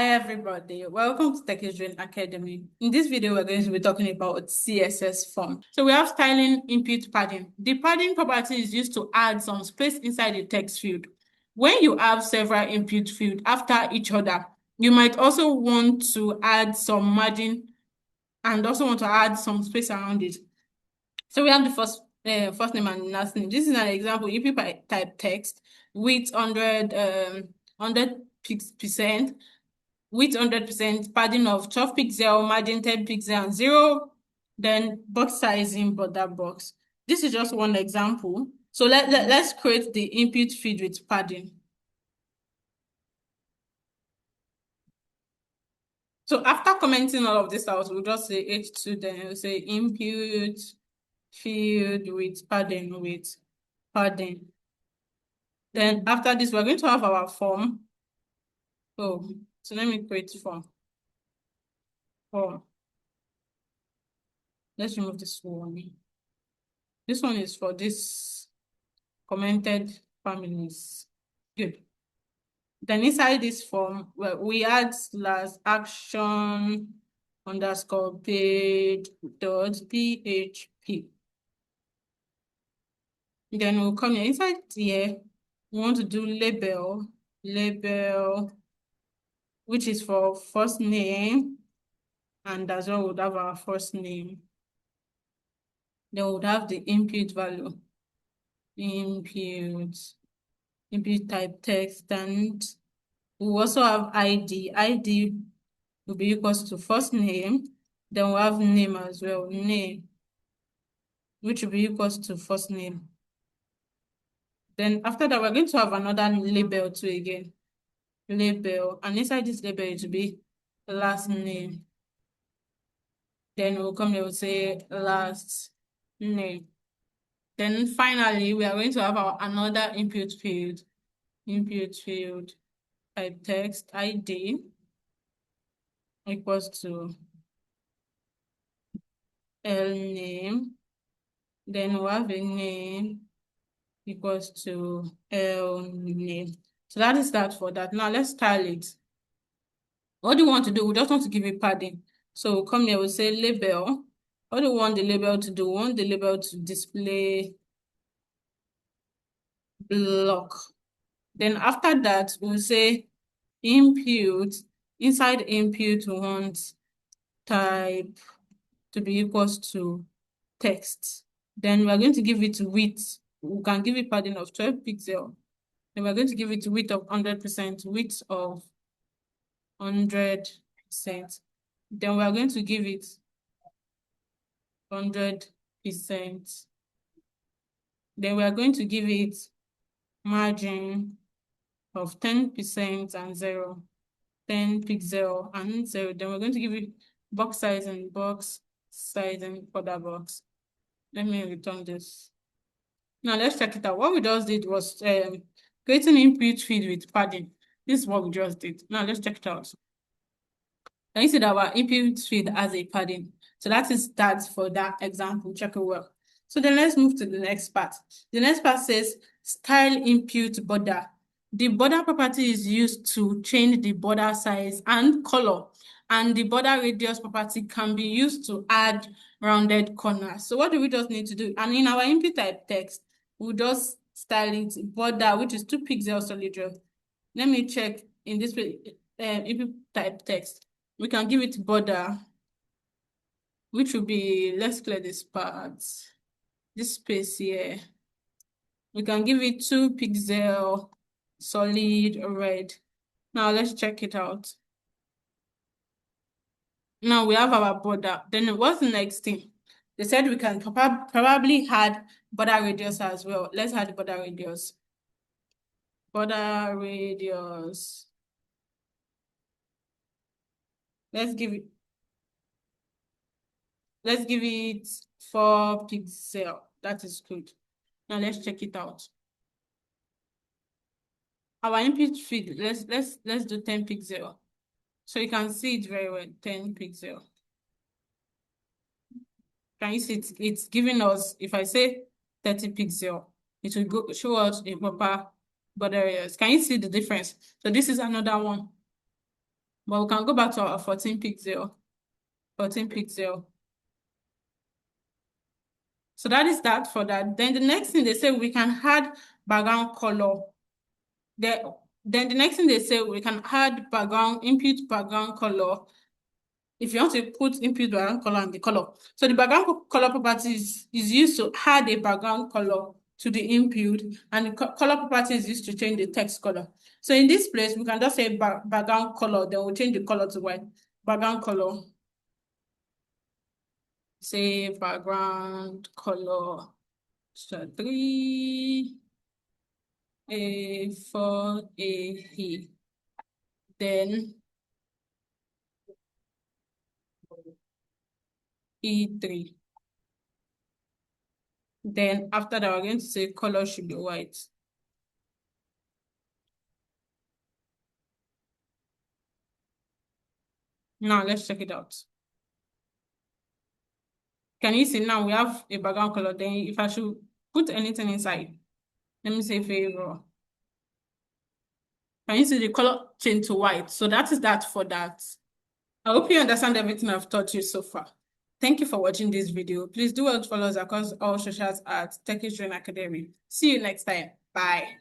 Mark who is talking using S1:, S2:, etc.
S1: Hi everybody, welcome to Tech Academy. In this video, we're going to be talking about CSS form. So we have styling input padding. The padding property is used to add some space inside the text field. When you have several input fields after each other, you might also want to add some margin and also want to add some space around it. So we have the first name and last name. This is an example. If you type text with 100% with 100% padding of 12 pixel, margin 10 pixel, and 0, then box sizing border box. This is just one example. So let's create the input field with padding. So after commenting all of this out, we'll just say H2, then we'll say input field with padding. Then after this, we're going to have our form. So let me create form. Let's remove this one. This one is for this commented families. Good. Then inside this form, we add /action _ page .php. Then we'll come here. Inside here, we want to do label, which is for first name, and as well, we'll have our first name. Then we'll have the input value, input type text, and we also have ID. ID will be equals to first name. Then we'll have name as well, name, which will be equals to first name. Then after that, we're going to have another label too again. Label, and inside this label it will be last name. Then we'll come here, we'll say last name. Then finally, we are going to have another input field type text ID equals to L name. Then we'll have a name equals to L name. So that is that for that. Now let's style it. What do you want to do? We just want to give it padding. So we'll come here, we'll say label. What do we want the label to do? We want the label to display block. Then after that, we'll say input. Inside input, we want type to be equals to text. Then we're going to give it width. We can give it padding of 12 pixel. Then we're going to give it width of 100%, width of 100%. Then we're going to give it 100%. Then we're going to give it margin of 10% and 0. 10 pixel and 0. Then we're going to give it box size and border box. Let me return this. Now let's check it out. What we just did was creating input field with padding. This is what we just did. Now let's check it out. Now you see that our input field has a padding. So that is that for that example. Check it well. So then let's move to the next part. The next part says style input border. The border property is used to change the border size and color, and the border radius property can be used to add rounded corners. So what do we just need to do? And in our input type text, we'll just style it border, which is 2 pixels solid. Let me check in this input type text. We can give it border, which will be, let's clear this part, this space here. We can give it 2 pixel solid red. Now let's check it out. Now we have our border. Then what's the next thing? They said we can probably add border radius as well. Let's add border radius. Border radius. Let's give it 4 pixel. That is good. Now let's check it out. Our input field, let's do 10 pixel. So you can see it very well, 10 pixel. Can you see it? It's giving us, if I say 30 pixel, it will show us the proper border areas. Can you see the difference? So this is another one. But we can go back to our 14 pixel. 14 pixel. So that is that for that. Then the next thing they say we can add background color. Then the next thing they say we can add input background color. If you want to put input background color and the color. So the background color property is used to add a background color to the input, and the color property is used to change the text color. So in this place, we can just say background color, then we'll change the color to white. Background color. Say background color. So 3 A4 A then E3. Then after that, we're going to say color should be white. Now let's check it out. Can you see now we have a background color? Then if I should put anything inside, let me say favor. Can you see the color change to white? So that is that for that. I hope you understand everything I've taught you so far. Thank you for watching this video. Please do follow us across all socials at Turkish Train Academy. See you next time. Bye.